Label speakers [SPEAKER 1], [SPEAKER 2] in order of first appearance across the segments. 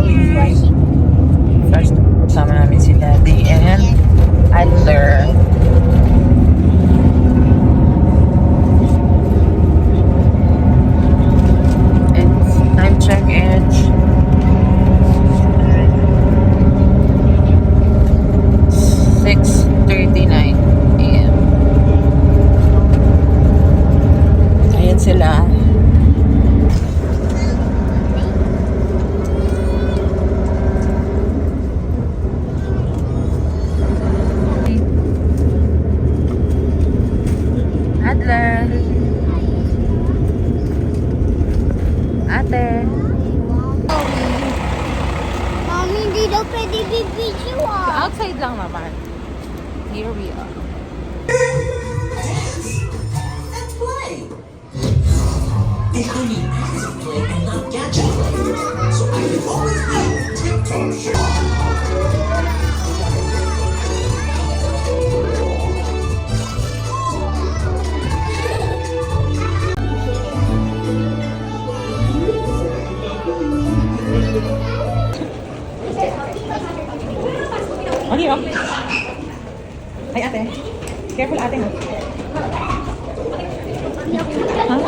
[SPEAKER 1] Zoe. First, sama namin si Daddy and Adler. It's time check is 6:39 AM. Ayan sila. Adler. Ate.
[SPEAKER 2] Mommy, hindi daw pwede bibidyo ah.
[SPEAKER 1] Outside lang naman. Here we are.
[SPEAKER 3] And play. If I need active play and not gadget play, so I can always play TikTok shit.
[SPEAKER 1] Okay, oh. Ay, ate. Careful, ate, ha? Ha?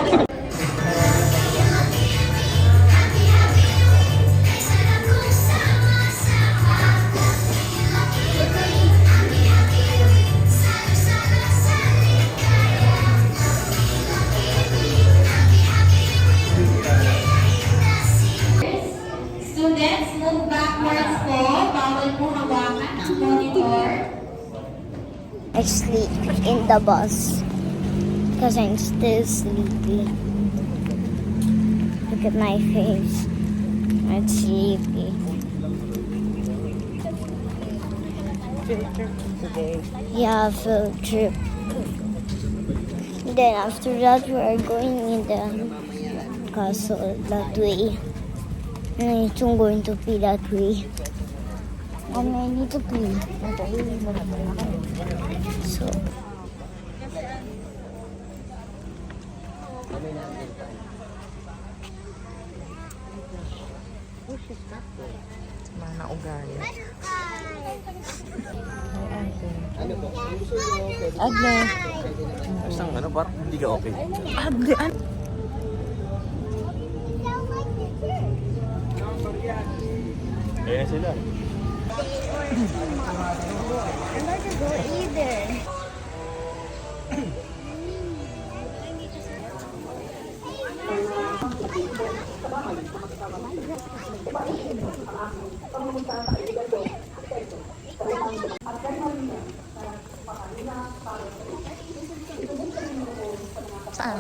[SPEAKER 4] Students, move backwards po. Bawal po hawakan ang monitor.
[SPEAKER 2] I sleep in the bus because I'm still sleepy. Look at my face. I'm sleepy. Yeah, field trip. Then after that, we're going in the castle that way. And it's going to be that way. I need to pee. So.
[SPEAKER 1] Mga ugali. Adler.
[SPEAKER 5] Isang ano, parang hindi ka okay.
[SPEAKER 1] Adler.
[SPEAKER 5] Kaya sila.
[SPEAKER 2] I'm not to go either.
[SPEAKER 1] Saan?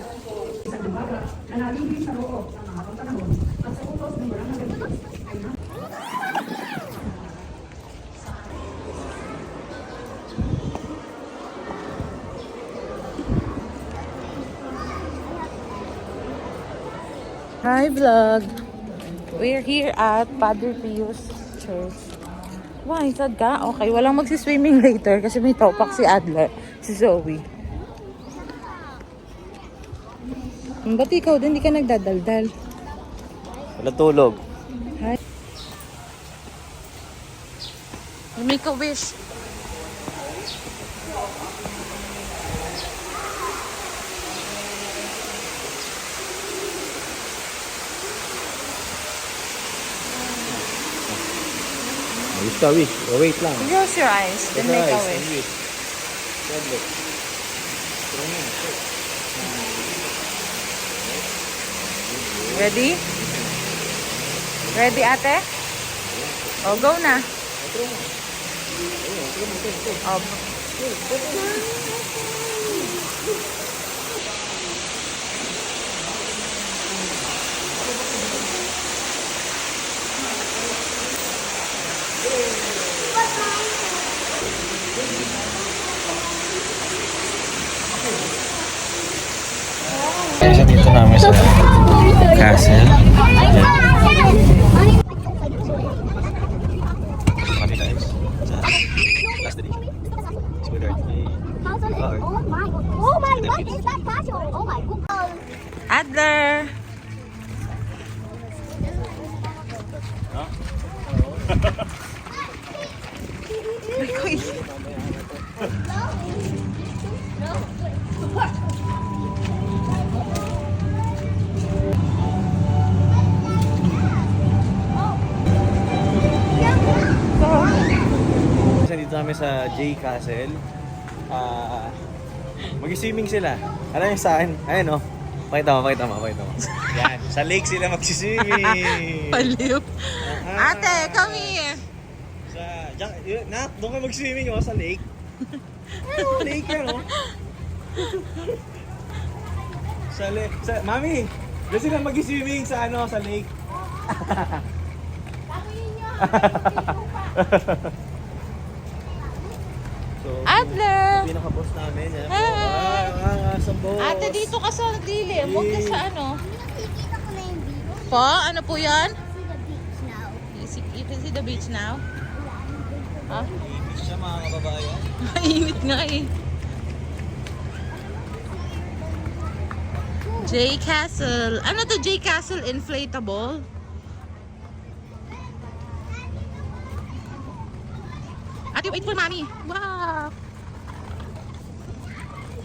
[SPEAKER 1] Hi vlog! We're here at Padre Pius Church. Why? Sad ka? Okay, walang magsiswimming later kasi may topak si Adler, si Zoe. Ba't ikaw din, di ka nagdadaldal?
[SPEAKER 5] Wala tulog.
[SPEAKER 1] Hi. Make a wish.
[SPEAKER 5] Wish ka, wish. Oh, wait lang.
[SPEAKER 1] Close your eyes, then make a wish. Ready? Ready, ate? Oh, go na. Oh.
[SPEAKER 5] Kaya dito namin sa castle.
[SPEAKER 2] Oh my, what is that castle? Oh my god.
[SPEAKER 1] Adler!
[SPEAKER 5] kami sa J Castle. Mag-swimming sila. Alam niyo saan? Ayun, oh. Pakita mo. Yan, sa lake sila mag-swimming.
[SPEAKER 1] Paliw. Ate, come here.
[SPEAKER 5] Doon ka mag-swimming, oh, sa lake. Ayun, lake yan, oh. Mami, doon sila mag-swimming sa lake. So,
[SPEAKER 1] Adler.
[SPEAKER 5] pinaka-boss namin. Yan po.
[SPEAKER 1] Hi.
[SPEAKER 5] Sa boss.
[SPEAKER 1] Ate, dito ka sa dilim. Huwag ka sa ano.
[SPEAKER 2] Nakikita ko na yung video.
[SPEAKER 1] Po, ano po yan?
[SPEAKER 2] See the beach now.
[SPEAKER 1] You can see the beach now? Ha?
[SPEAKER 5] Ibig siya mga kababayan.
[SPEAKER 1] Mainit nga eh. J Castle. Ano to J Castle? Inflatable? Ate, wait for mommy. Wow!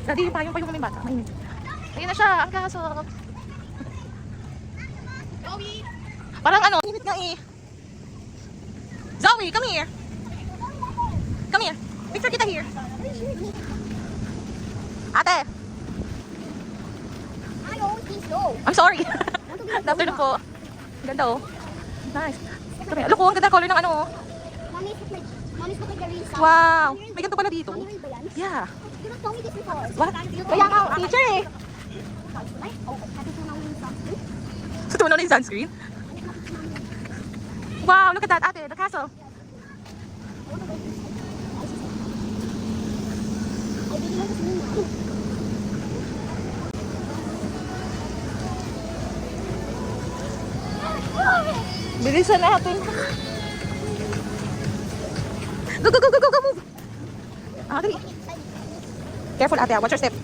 [SPEAKER 1] Daddy, yung payong kami bata. Mainit. Ayun na siya, ang castle. Parang ano, init nga eh. Zoe, come here. Come here. Picture kita here. Ate,
[SPEAKER 2] Ayaw, please go.
[SPEAKER 1] I'm sorry. Good afternoon po. Ganda oh. Nice. Come here. Look oh, ang ganda color ng ano oh.
[SPEAKER 2] Mommy's look like a real
[SPEAKER 1] Wow. May ganito pala dito.
[SPEAKER 2] Mommy, real ba yan?
[SPEAKER 1] Yeah.
[SPEAKER 2] You don't tell me this before.
[SPEAKER 1] What? Kaya nga, teacher eh.
[SPEAKER 2] Oh, happy to know yung sunscreen.
[SPEAKER 1] So, tumunaw na yung sunscreen. Wow, look at that, ate. The castle.
[SPEAKER 2] I really want to see now.
[SPEAKER 1] Bilisan natin. Go, go, go, go, go, go, move. Ah, dali. Careful, ate. Watch your step.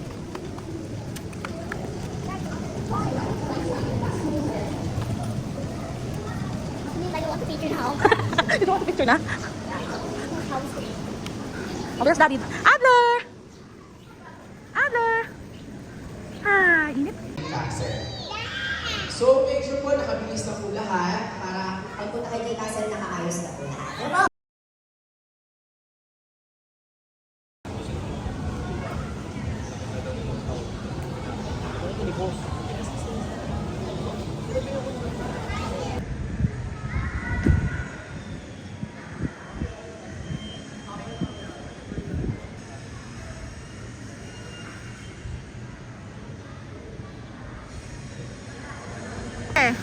[SPEAKER 2] I want the picture now.
[SPEAKER 1] You don't want the picture na? Oh, there's daddy. Adler! Adler! Ah, init.
[SPEAKER 6] So, make sure po nakabilis na po lahat para pagpunta kay Castle nakaayos na po lahat.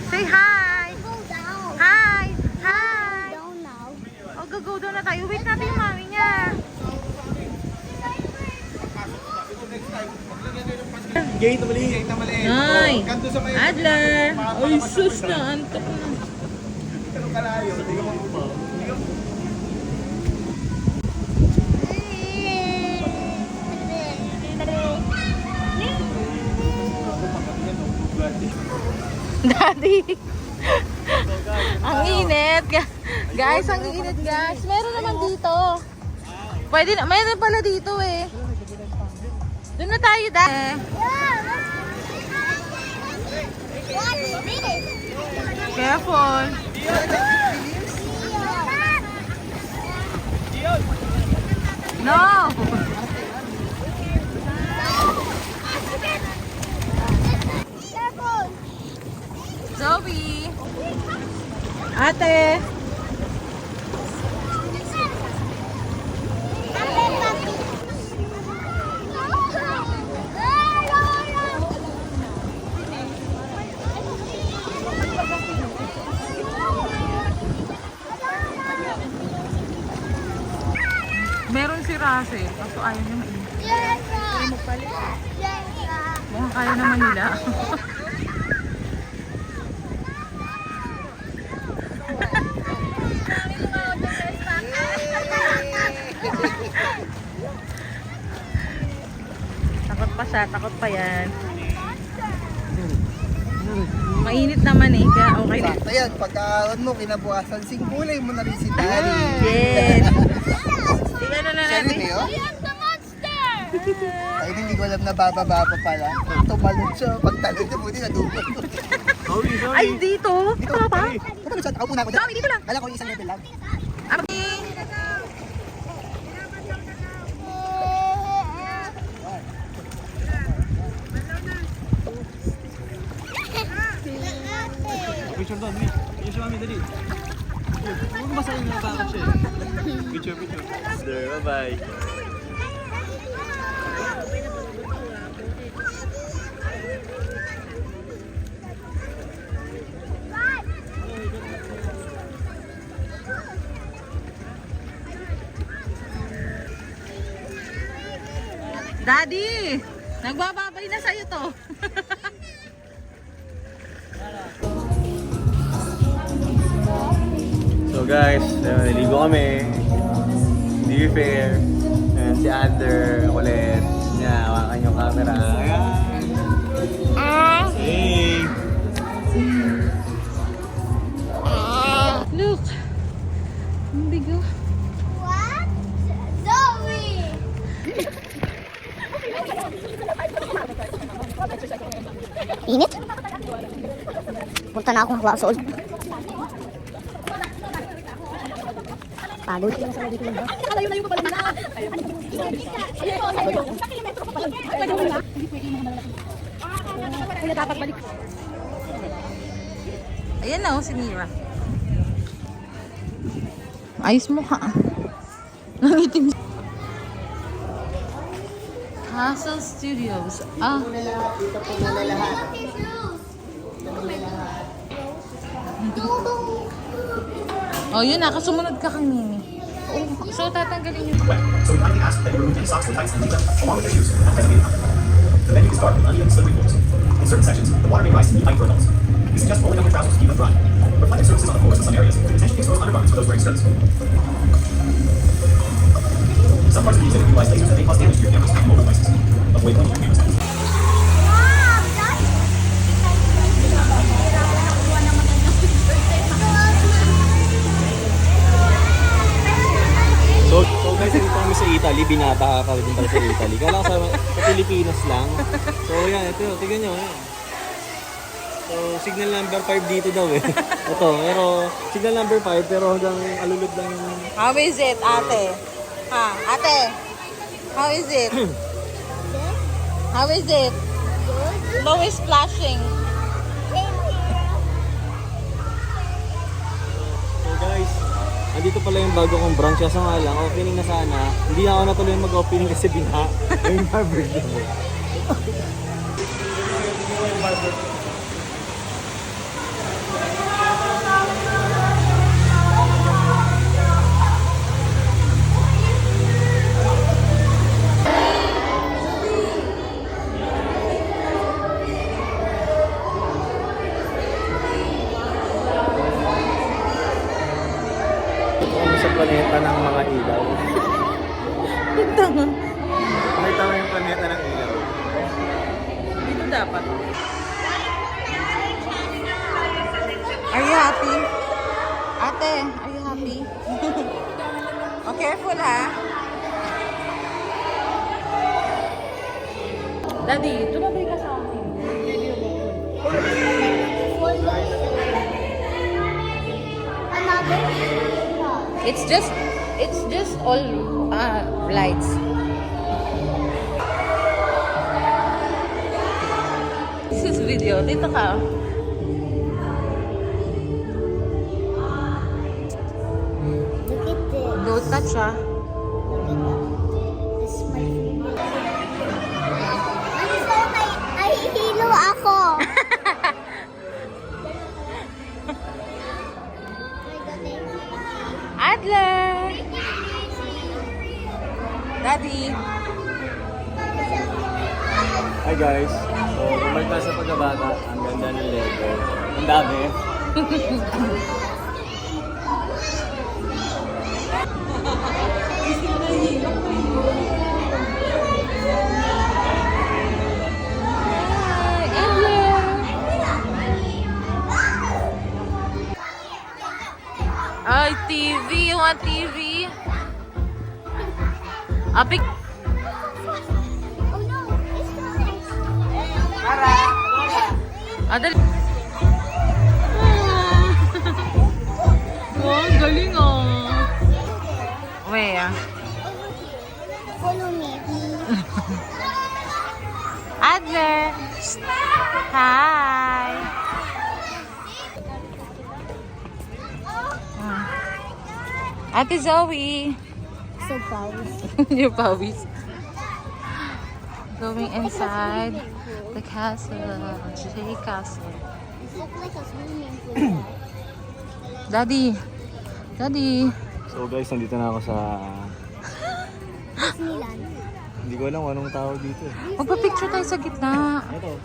[SPEAKER 1] Say hi!
[SPEAKER 2] Go down.
[SPEAKER 1] Hi! Hi!
[SPEAKER 2] Down now.
[SPEAKER 1] Oh, go doon na tayo. Wait natin yung mami niya.
[SPEAKER 5] Gate na mali.
[SPEAKER 1] Hi! Adler! Ay, sus na. Antok na. Daddy! Ang init! Guys, ang init guys! Meron naman dito. Pwede na, mayroon pala dito eh. Doon na tayo dahil. Careful! No! Zoe! Ate! Meron si Russell, kaso ayaw niya mainit. Mukhang kaya naman nila. Takot pa siya, takot pa yan. Mainit naman eh, kaya okay na.
[SPEAKER 7] Sakto yan, pagkaon mo, kinabukasan, singkulay mo na rin si Daddy.
[SPEAKER 1] Yes! Tingnan na
[SPEAKER 7] Siya rin
[SPEAKER 1] natin.
[SPEAKER 7] eh, oh. Ay, hindi ko alam na bababa pa pala. Tumalon siya, pagtalon niya, buti na dugo.
[SPEAKER 1] Ay, dito! Dito na pa?
[SPEAKER 7] Tumalon siya, ako muna ako dyan.
[SPEAKER 1] Dami, dito lang.
[SPEAKER 7] Kala ko isang level lang.
[SPEAKER 1] Abi!
[SPEAKER 5] Picture doon, Mitch. Picture si Mami, dali. Huwag mo basahin na bakit siya. Picture. There, bye-bye.
[SPEAKER 1] Daddy! Nagbababay na sa'yo to.
[SPEAKER 5] So guys, naligo kami. Hindi fair. Ayan, si Ander, ulit. Niya, hawakan yung camera. Ayan. Hey!
[SPEAKER 1] Look! Ang bigo.
[SPEAKER 2] What? Zoe! Init? Punta na akong Wasol. Pagod.
[SPEAKER 1] Ayan na, si Mira. Ayos mo ha. Nangitim. Castle Studios. Ah.
[SPEAKER 7] Dito po muna lahat.
[SPEAKER 1] Oh, yun na. Kasumunod ka kang Mimi. Oh, so, tatanggalin yun.
[SPEAKER 8] So we kindly ask that you remove any socks or tights and leave them, along with their shoes, and then be comfortable. The venue is dark with uneven slippery floors. In certain sections, the water may rise to knee height for adults. We suggest rolling up your trousers to keep them dry. Reflective surfaces on the floors in some areas, with potentially exposed undergarments for those wearing skirts. Some parts of the exhibit utilize lasers that may cause damage to your cameras and mobile devices. Avoid pointing your cameras.
[SPEAKER 5] So guys, dito kami sa Italy, binata kami din pala sa Italy. Kala ko sa Pilipinas lang. So yan, ito, tignan nyo. Yan. So signal number 5 dito daw eh. Ito, pero signal number 5 pero hanggang alulod lang yung...
[SPEAKER 1] How is it, ate? Ha, ate? How is it? How is it? Low is splashing.
[SPEAKER 5] So guys, andito pala yung bago kong branch. Kaso nga lang, opening na sana. Hindi na ako natuloy mag-opening kasi bina yung barber mo. Sa planeta ng mga ilaw. Nakita mo yung planeta ng ilaw.
[SPEAKER 1] Dito dapat. Are you happy? Ate, are you happy? Oh, careful ha. Daddy, tumabay ka sa akin. It's just all lights. This is video. Dito ka.
[SPEAKER 2] Look at this.
[SPEAKER 1] Don't touch ha.
[SPEAKER 2] This is my favorite. Ay, hilo ako.
[SPEAKER 1] Adler! Daddy!
[SPEAKER 5] Hi guys! So, bumalik tayo sa pagkabata. Ang ganda ng Lego. Ang dami.
[SPEAKER 1] Hi, Adler! Ay, TV! You want TV? Apik!
[SPEAKER 2] Oh no, it's nice.
[SPEAKER 1] Adal! Oh, ang galing oh! Where?
[SPEAKER 2] Follow me.
[SPEAKER 1] Adler! Hi! Ate Zoe.
[SPEAKER 2] So pawis.
[SPEAKER 1] Your pawis. Going inside the castle. Jay Castle.
[SPEAKER 2] It looks like a swimming pool.
[SPEAKER 1] Daddy. Daddy.
[SPEAKER 5] So guys, nandito na ako sa...
[SPEAKER 2] Disneyland.
[SPEAKER 5] Hindi ko alam kung anong tawag dito.
[SPEAKER 1] Magpa-picture tayo sa gitna.
[SPEAKER 5] Ito.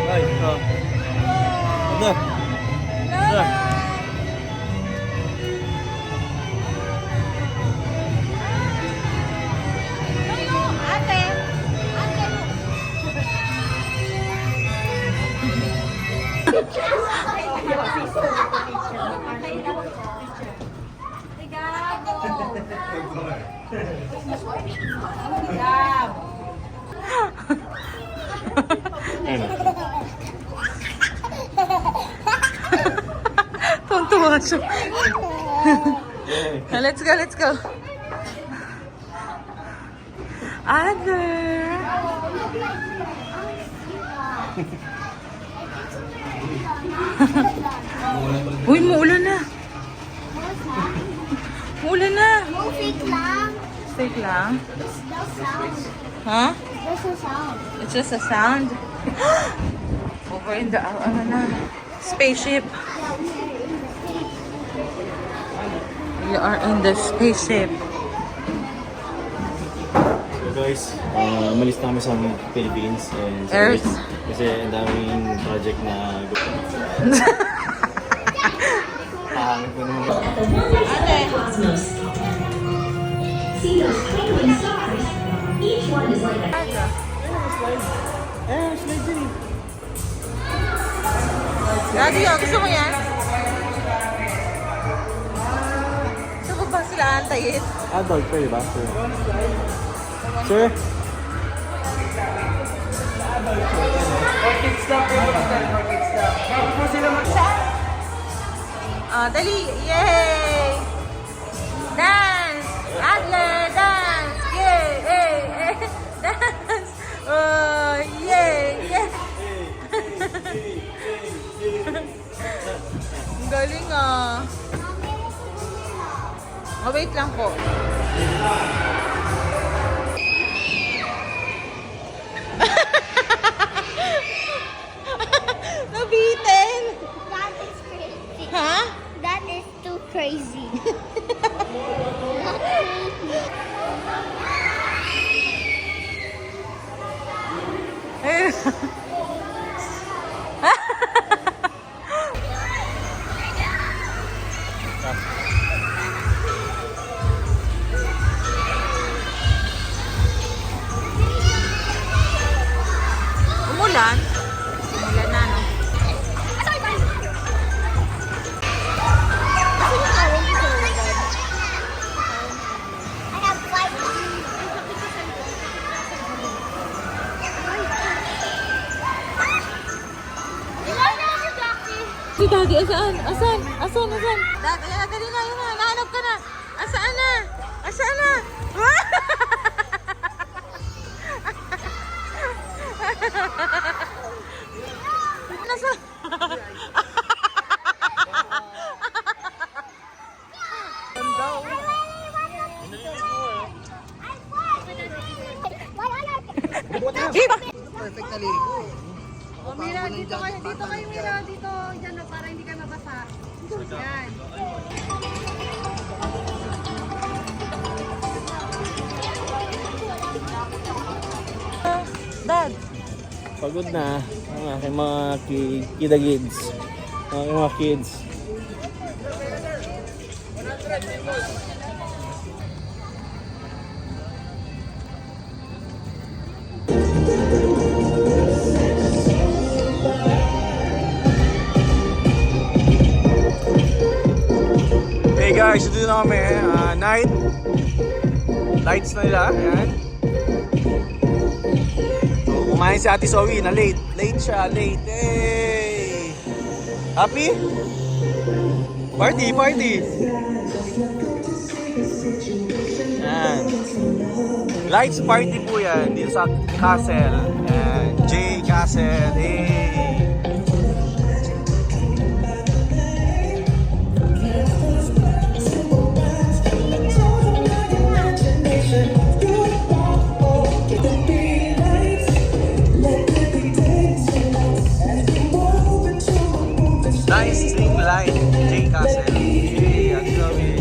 [SPEAKER 5] Ay, oh. Ano? Ano? Ano?
[SPEAKER 1] Tuntua siya. Let's go, let's go. Other. Uy, muulan na. Muulan na.
[SPEAKER 2] No fake lang.
[SPEAKER 1] Fake lang.
[SPEAKER 2] It's the sound.
[SPEAKER 1] Huh?
[SPEAKER 2] There's a sound.
[SPEAKER 1] It's just a sound. Over in the spaceship. We are in the spaceship.
[SPEAKER 5] So guys, umalis na kami sa Philippines. And sa
[SPEAKER 1] Earth.
[SPEAKER 5] Kasi ang daming project na... Pahangit ko naman.
[SPEAKER 9] Cosmos. See those twinkling stars? Each one is like a
[SPEAKER 1] Daddy, gusto mo yan? Gusto mo ba sila antayin?
[SPEAKER 5] Adult pa, di ba? Sir? Sir?
[SPEAKER 1] Dali! Yay! Dance! Adler, dance! Yay! Yay! Yay! Dance! Oh, yay! Yay! Ang galing ah! Oh, wait lang po. Nabitin!
[SPEAKER 2] That is crazy.
[SPEAKER 1] Ha?
[SPEAKER 2] That is too crazy.
[SPEAKER 1] Umulan? Umulan na, no?
[SPEAKER 2] I have 5.
[SPEAKER 1] Si Daddy, asaan? Asan? Asan? Asan? Daddy, dali na, yun na. Nahanap ka na. Asaan na? Asaan na? Nasa?
[SPEAKER 7] Perfect na ligo.
[SPEAKER 6] Mira, dito kayo, Mira, dito, dyan na para hindi kayo mabasa. Yan.
[SPEAKER 1] Dad.
[SPEAKER 5] Pagod na ang aking mga kidagids. Ang aking mga kids. guys, dito na kami. Night. Lights na nila. Ayan. So, kumain si Ate Zoe na late. Late siya, late. Hey! Happy? Party, party! Ayan. Lights party po yan dito sa Castle. Ayan. J Castle. Hey! Nice string light, J Castle. Yay, ang sabi.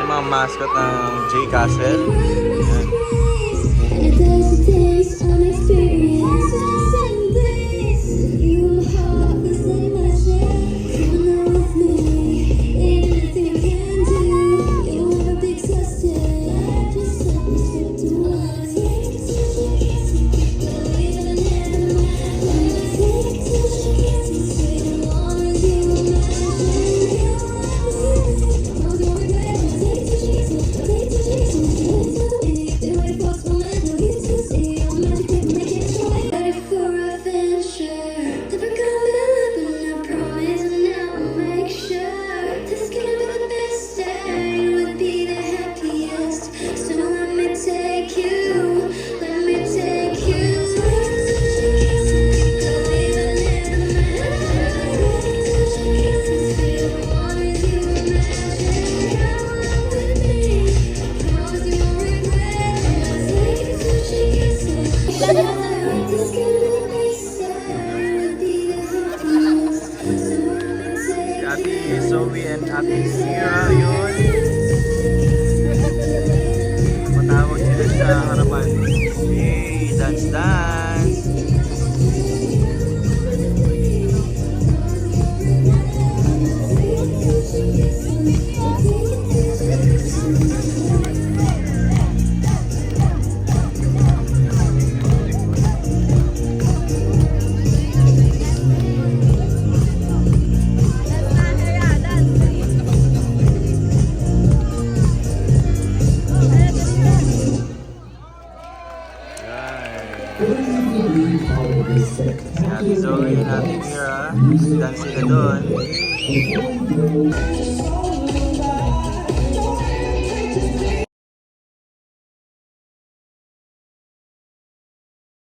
[SPEAKER 5] Mga mascot ng J Castle. Ayan. Ate Zoe and Ate Mira yun. Matawag sila sa harapan. Yay! Dance, dance! Ate Zoe and Ate Mira, dance sila doon.